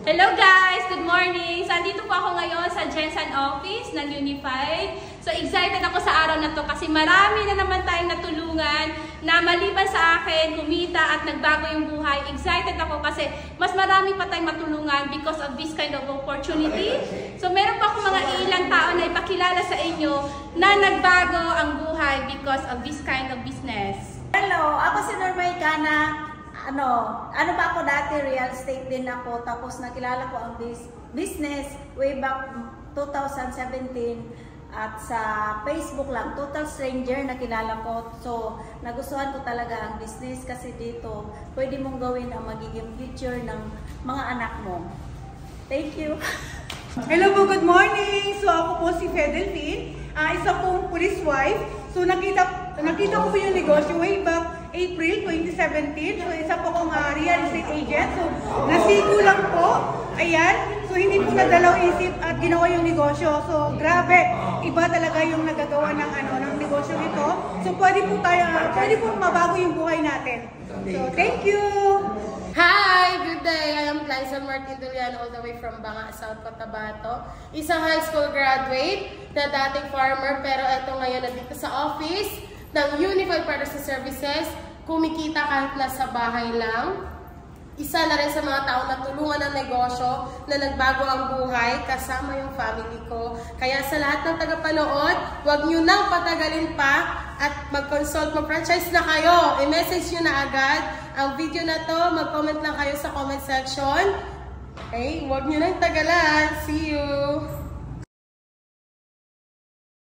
Hello guys! Good morning! So, andito po ako ngayon sa Jensen office ng Unified. So, excited ako sa araw na to kasi marami na naman tayong natulungan na maliban sa akin, kumita at nagbago yung buhay. Excited ako kasi mas marami pa tayong matulungan because of this kind of opportunity. So, meron pa akong mga ilang tao na ipakilala sa inyo na nagbago ang buhay because of this kind of business. Hello! Ako si Norma Icana. Ano ba ako dati, real estate din ako, tapos nakilala ko ang business way back 2017 at sa Facebook lang, total stranger nakilala ko. So, nagustuhan ko talaga ang business kasi dito, pwede mong gawin ang magiging future ng mga anak mo. Thank you! Hello po, good morning! So, ako po si Fedelfin, isa pong police wife. So, nakita ko po yung negosyo way back April 2017. So, isa po akong real estate agent. So, nasigo lang po. Ayan. So, hindi po nadalaw isip at ginawa yung negosyo. So, grabe. Iba talaga yung nagagawa ng negosyo ito. So, pwede po mabago yung buhay natin. So, thank you! Hi! Good day! I am Glyson Martin Dulian, all the way from Banga, South Cotabato. Isang high school graduate na dating farmer, pero eto ngayon nandito sa office ng Unified Partners Services. Kumikita kahit nasa bahay lang. Isa na rin sa mga taong natulungan ng negosyo na nagbago ang buhay kasama yung family ko. Kaya sa lahat ng tagapanood, huwag nyo nang patagalin pa at mag-consult, mag-franchise na kayo. I-message nyo na agad ang video na to. Mag-comment lang kayo sa comment section. Okay? Huwag nyo nang tagalan. See you!